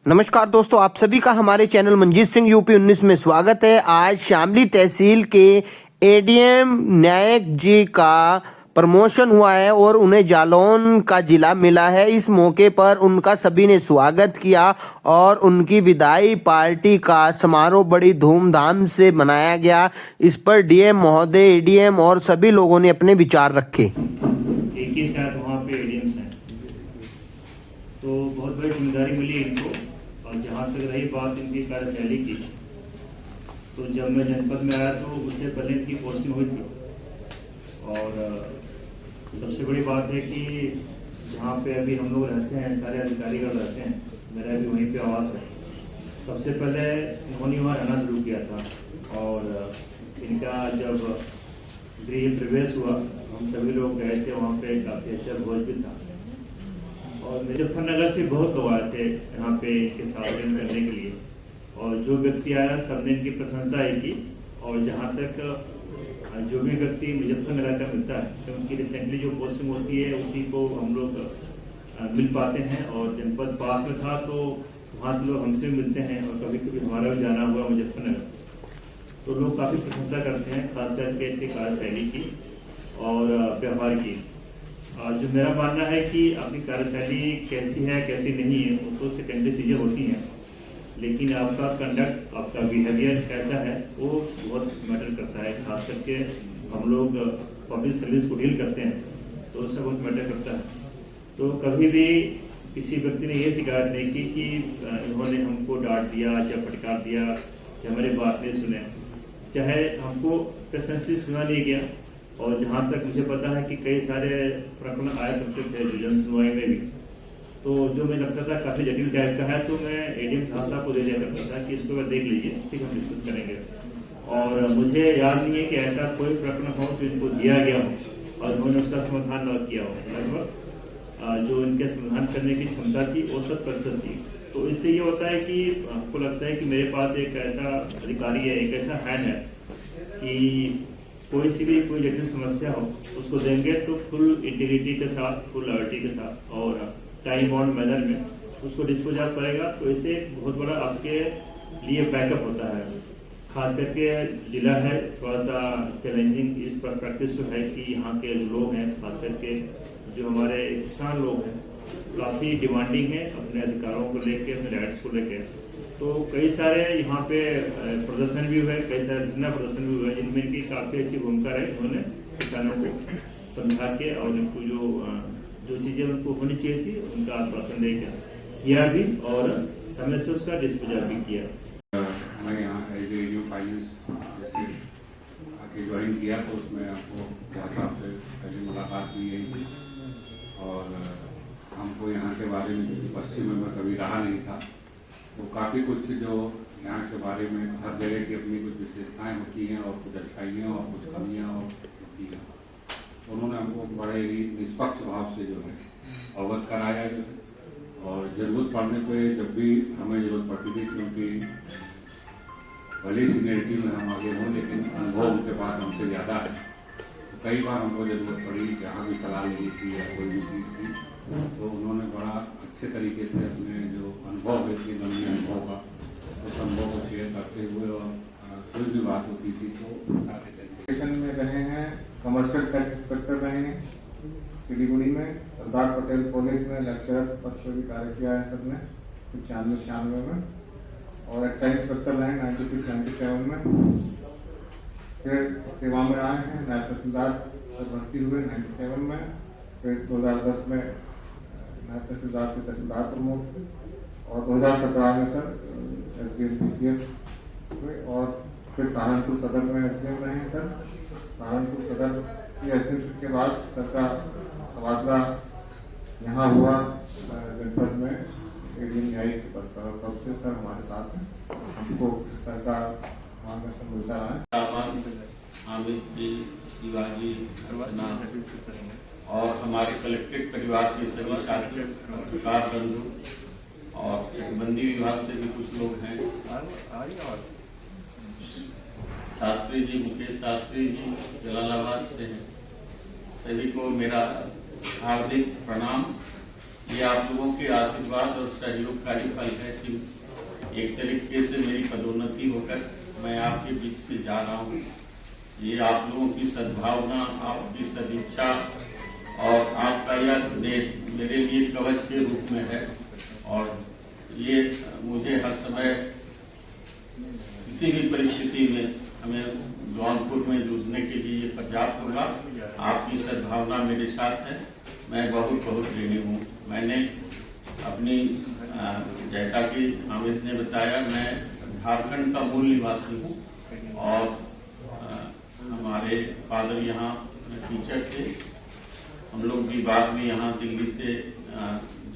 नमस्कार दोस्तों, आप सभी का हमारे चैनल मंजीत सिंह यूपी 19 में स्वागत है। आज शामली तहसील के एडीएम नायक जी का प्रमोशन हुआ है और उन्हें जालौन का जिला मिला है। इस मौके पर उनका सभी ने स्वागत किया और उनकी विदाई पार्टी का समारोह बड़ी धूमधाम से मनाया गया। इस पर डीएम महोदय, एडीएम और सभी लोगों ने अपने विचार रखे। एक ही साथ वहाँ पे एडीएम्स हैं, तो बहुत बड़ी जिम्मेदारी मिली इनको। और जहाँ तक रही बात इनकी कार्यशैली की, तो जब मैं जनपद में आया तो उससे पहले इनकी पोस्टिंग हुई थी। और सबसे बड़ी बात है कि जहाँ पे अभी हम लोग रहते हैं, सारे अधिकारीगण रहते हैं, मेरा भी वहीं पे आवास है। सबसे पहले उन्होंने वहाँ रहना शुरू किया था और इनका जब गृह प्रवेश हुआ, हम सभी लोग गए थे वहाँ पे। काफ़ी अच्छा भोज भी था और मुजफ्फरनगर से बहुत लोग आए थे यहाँ पे इनके स्वागत करने के लिए। और जो व्यक्ति आया सबने इनकी प्रशंसा ही की। और जहाँ तक जो भी व्यक्ति मुजफ्फरनगर का मिलता है, तो उनकी रिसेंटली जो पोस्टिंग होती है उसी को हम लोग मिल पाते हैं। और जनपद पास में था तो वहाँ के लोग हमसे भी मिलते हैं और कभी कभी हमारा भी जाना हुआ मुजफ्फरनगर, तो लोग काफ़ी प्रशंसा करते हैं, खास करके इनकी कार्यशैली की और व्यवहार की। जो मेरा मानना है कि आपकी कार्यशैली कैसी है कैसी नहीं है वो तो सेकेंडरी चीज़ें होती हैं, लेकिन आपका कंडक्ट, आपका बिहेवियर कैसा है वो बहुत मैटर करता है। खास करके हम लोग पब्लिक सर्विस को डील करते हैं तो उससे बहुत मैटर करता है। तो कभी भी किसी व्यक्ति ने ये शिकायत नहीं की कि इन्होंने हमको डांट दिया, चाहे फटकार दिया, चाहे हमारी बात नहीं सुने, चाहे हमको पेशेंसली सुना नहीं गया। और जहाँ तक मुझे पता है कि कई सारे प्रकरण आया करते थे जन सुनवाई में भी, तो जो मुझे लगता था काफ़ी जटिल टाइप का है, तो मैं एडीएम साहब को दे दिया करता था कि इसको देख लीजिए, ठीक, हम डिस्कस करेंगे। और मुझे याद नहीं है कि ऐसा कोई प्रकरण हो जो इनको दिया गया हो और उन्होंने उसका समाधान न किया हो। लगभग जो इनके समाधान करने की क्षमता थी वो 100% थी। तो इससे ये होता है कि हमको लगता है कि मेरे पास एक ऐसा अधिकारी है, एक ऐसा हैंड है कि कोई सी भी कोई जटिल समस्या हो उसको देंगे तो फुल इंटीग्रिटी के साथ, फुल लॉयल्टी के साथ और टाइम बाउंड मैनर में उसको डिस्पोज ऑफ करेगा। तो इससे बहुत बड़ा आपके लिए बैकअप होता है। खास करके जिला है थोड़ा सा चैलेंजिंग इस पर्सपेक्टिव से है कि यहाँ के लोग हैं, खास करके जो हमारे किसान लोग हैं, काफ़ी डिमांडिंग है अपने अधिकारों को लेके, अपने राइट्स को लेके। तो कई सारे यहाँ पे प्रदर्शन भी हुए, कई सारे धरना प्रदर्शन भी हुए, जिनमें इनकी काफ़ी अच्छी भूमिका रही। उन्होंने किसानों को समझा के और उनको जो चीज़ें उनको होनी चाहिए थी उनका आश्वासन देकर किया भी और समय से उसका डिस्पोजल भी किया। मैं यहाँ एज ए फाइनेंस जैसे आके ज्वाइन किया तो उसमें आपको साहब से पहली मुलाकात हुई है और हमको यहाँ के बारे में, क्योंकि पश्चिम में मैं कभी रहा नहीं था, तो काफ़ी कुछ जो यहाँ के बारे में हर जगह की अपनी कुछ विशेषताएं होती हैं और कुछ अच्छाइयाँ और कुछ कमियाँ और होती हैं। उन्होंने हमको बड़े ही निष्पक्ष भाव से जो है अवगत कराया और ज़रूरत पड़ने पे जब भी हमें ज़रूरत पड़ती थी, क्योंकि भले सीनियरिटी में हम आगे हों लेकिन अनुभव उनके पास हमसे ज़्यादा है, तो कई बार हमको ज़रूरत पड़ी जहाँ भी सलाह लेनी थी या कोई भी चीज़ थी, तो उन्होंने बड़ा अच्छे तरीके से अपने जो अनुभव है, कि लंबे अनुभव का उस अनुभव को शेयर करते हुए और कोई भी बात होती थी तो में रहे हैं। कमर्शियल टैक्स इंस्पेक्टर रहे हैं सिलीगुड़ी में, सरदार पटेल कॉलेज में लेक्चरर पद पर भी कार्य किया है सबने 95-96 में, और एक्साइज इंस्पेक्टर रहे 96-97 में। फिर सेवा में आए हैं, नायब तहसीलदार से भर्ती हुए 97 में। फिर 2010 में नायब तहसीलदार से तहसीलदार प्रमोट हुए और 2017 में सर SDM PCS हुए। और फिर सहारनपुर सदर में SDM रहे हैं सर। सहारनपुर सदर की SDM के बाद सर का तबादला यहाँ हुआ जनपद में एडीएम न्यायिक के पद पर, और तब से सर हमारे साथ हैं, हमको सर का मार्गदर्शन मिलता रहा है। हामिद जी, शिवाजी और हमारे कलेक्ट्रेट परिवार के सभी साथी, पत्रकार बंधु और चकबंदी विभाग से भी कुछ लोग हैं, शास्त्री जी, मुकेश शास्त्री जी जलालाबाद से हैं, सभी को मेरा हार्दिक प्रणाम। ये आप लोगों के आशीर्वाद और सहयोगकारी फल है कि एक तरीके से मेरी पदोन्नति होकर मैं आपके बीच से जा रहा हूँ। ये आप लोगों की सद्भावना, आपकी सदिच्छा और आपका यह स्नेह मेरे लिए कवच के रूप में है और ये मुझे हर समय किसी भी परिस्थिति में हमें जौनपुर में जूझने के लिए ये पर्याप्त होगा। आपकी सद्भावना मेरे साथ है। मैं बहुत बहुत ऋणी हूँ। मैंने अपनी जैसा कि हामिद ने बताया, मैं झारखंड का मूल निवासी हूँ और हमारे फादर यहाँ टीचर थे। हम लोग भी बाद में यहाँ दिल्ली से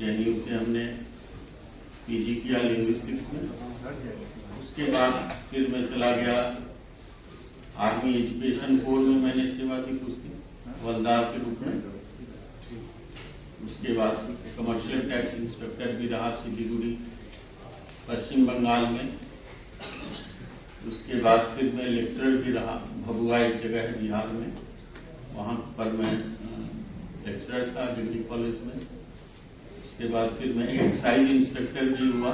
JNU से हमने PG किया लिंग्विस्टिक्स में। उसके बाद फिर मैं चला गया आर्मी एजुकेशन कोर में, मैंने सेवा दी उसकी हवलदार के रूप में। उसके बाद कमर्शियल टैक्स इंस्पेक्टर भी रहा सिलीगुड़ी पश्चिम बंगाल में। उसके बाद फिर मैं लेक्चरर भी रहा भभुआ, एक जगह है बिहार में, वहाँ पर मैं लेक्चरर था डिग्री कॉलेज में। उसके बाद फिर मैं एक्साइज इंस्पेक्टर भी हुआ।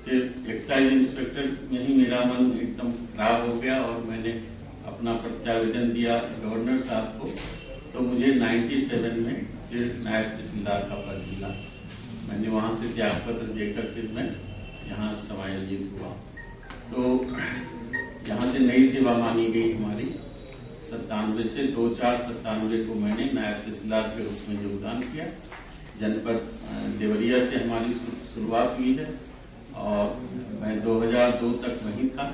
फिर एक्साइज इंस्पेक्टर में ही मेरा मन एकदम खराब हो गया और मैंने अपना प्रत्यावेदन दिया गवर्नर साहब को, तो मुझे 97 में फिर नायब तहसीलदार का पद मिला। मैंने वहाँ से त्याग पत्र देकर फिर मैं यहाँ समायोजित हुआ। तो यहाँ से नई सेवा मानी गई हमारी 97 से 2004-97 को मैंने नायब तहसीलदार के रूप में योगदान किया। जनपद देवरिया से हमारी शुरुआत हुई है और मैं 2002 तक वहीं था,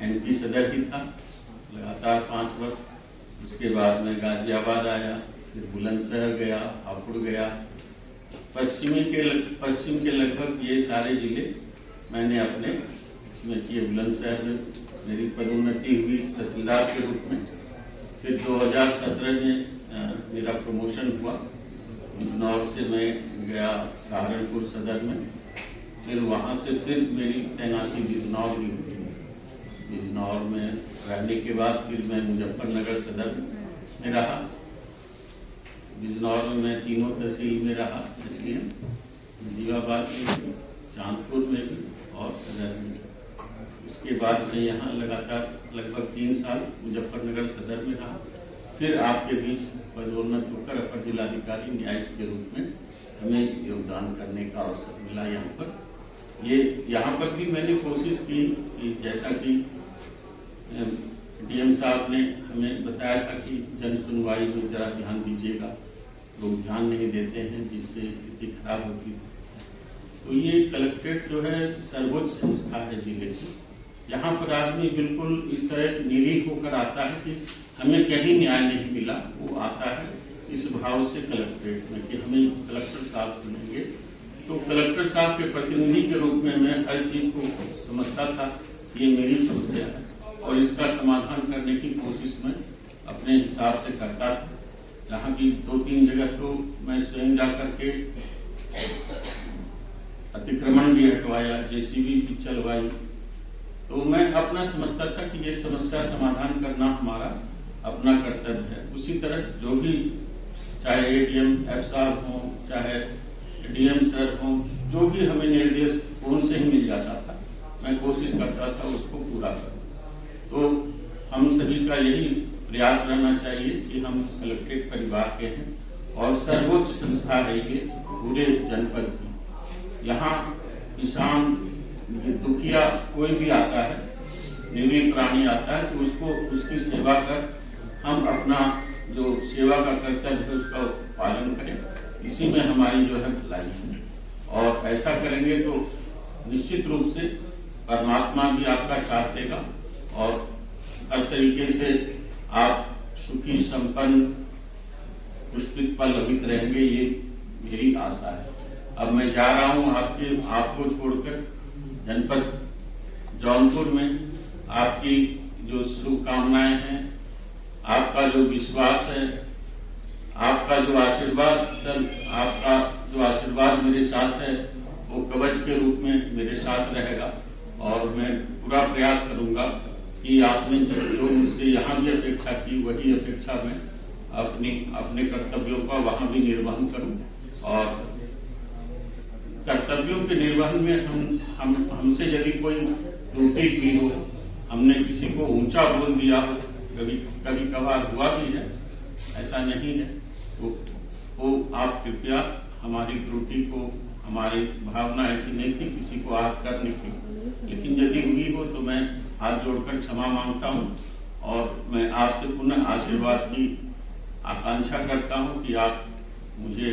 NP सदर ही था लगातार 5 वर्ष। उसके बाद मैं गाजियाबाद आया, फिर बुलंदशहर गया, हापुड़ गया। पश्चिम के लगभग ये सारे जिले मैंने अपने इसमें किए। बुलंदशहर में मेरी पदोन्नति हुई तहसीलदार के रूप में। फिर 2017 में मेरा प्रमोशन हुआ। बिजनौर से मैं गया सहारनपुर सदर में, फिर वहाँ से फिर मेरी तैनाती बिजनौर भी हुई। बिजनौर में रहने के बाद फिर मैं मुजफ्फरनगर सदर में रहा। बिजनौर में मैं तीनों तहसील में रहा, इसलिए नजीबाबाद में, चांदपुर में भी और सदर में। उसके बाद मैं यहाँ लगातार लगभग 3 साल मुजफ्फरनगर सदर में रहा। फिर आपके बीच पदोन्नत होकर अपर जिलाधिकारी न्यायिक के रूप में हमें योगदान करने का अवसर मिला। यहाँ पर भी मैंने कोशिश की कि जैसा कि DM साहब ने हमें बताया था कि जन सुनवाई में जरा ध्यान दीजिएगा, लोग ध्यान नहीं देते हैं जिससे स्थिति खराब होती है। तो ये कलेक्ट्रेट जो है सर्वोच्च संस्था है जिले की। यहाँ पर आदमी बिल्कुल इस तरह निरीह होकर आता है कि हमें कहीं न्याय नहीं मिला, वो आता है इस भाव से कलेक्ट्रेट में कि हमें कलेक्टर साहब सुनेंगे। तो कलेक्टर साहब के प्रतिनिधि के रूप में मैं हर चीज को समझता था, ये मेरी समस्या है और इसका समाधान करने की कोशिश में अपने हिसाब से करता था। जहाँ की 2-3 जगह तो मैं स्वयं जा करके अतिक्रमण भी हटवाया, JCB भी चलवाई। तो मैं अपना समझता था कि ये समस्या समाधान करना हमारा अपना कर्तव्य है। उसी तरह जो भी चाहे ADM साहब हो, चाहे DM सर हो, जो भी हमें निर्देश फोन से ही मिल जाता था, मैं कोशिश करता था उसको पूरा करूं। तो हम सभी का यही प्रयास रहना चाहिए कि हम कलेक्ट्रेट परिवार के हैं और सर्वोच्च संस्था है ये पूरे जनपद की। यहाँ किसान, दुखिया कोई भी आता है, निरीह प्राणी आता है, तो उसको उसकी सेवा कर हम अपना जो सेवा का कर्तव्य है उसका पालन करें। इसी में हमारी जो है भलाई है और ऐसा करेंगे तो निश्चित रूप से परमात्मा भी आपका साथ देगा और हर तरीके से आप सुखी, संपन्न, पुष्पित पर लभित रहेंगे, ये मेरी आशा है। अब मैं जा रहा हूँ आपको छोड़कर जनपद जौनपुर में। आपकी जो शुभकामनाएं हैं, आपका जो विश्वास है, आपका जो आशीर्वाद, सर आपका जो आशीर्वाद मेरे साथ है वो कवच के रूप में मेरे साथ रहेगा और मैं पूरा प्रयास करूंगा कि आपने जो मुझसे यहाँ भी अपेक्षा की वही अपेक्षा मैं अपने कर्तव्यों का वहाँ भी निर्वहन करूं और कर्तव्यों के निर्वहन में हमसे यदि कोई त्रुटि की हो, हमने किसी को ऊंचा बोल दिया हो, कभी कभार हुआ भी है, ऐसा नहीं है, तो आप कृपया हमारी त्रुटि को, हमारी भावना ऐसी नहीं थी किसी को आहत करने की, लेकिन यदि हुई हो तो मैं हाथ जोड़कर क्षमा मांगता हूं और मैं आपसे पुनः आशीर्वाद की आकांक्षा करता हूं कि आप मुझे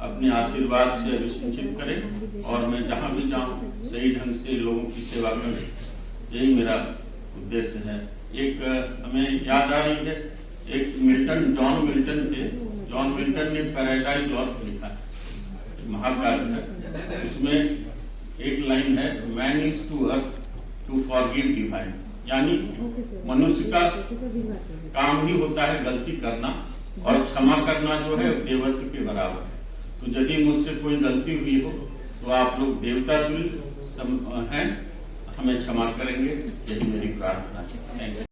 अपने आशीर्वाद से अभिषिंचित करें और मैं जहां भी जाऊं सही ढंग से लोगों की सेवा करूं, यही मेरा उद्देश्य है। एक हमें याद आ रही है, एक जॉन मिल्टन थे, जॉन मिल्टन ने पैराडाइज लॉस्ट लिखा है, महाकाव्य है, उसमें एक लाइन है, man is to earth to forgive divine, यानी मनुष्य का काम ही होता है गलती करना और क्षमा करना जो है देवत्व के बराबर है। तो यदि मुझसे कोई गलती हुई हो तो आप लोग देवता तुल्य हैं, हमें क्षमा करेंगे, यही मेरी प्रार्थना है। Thank you.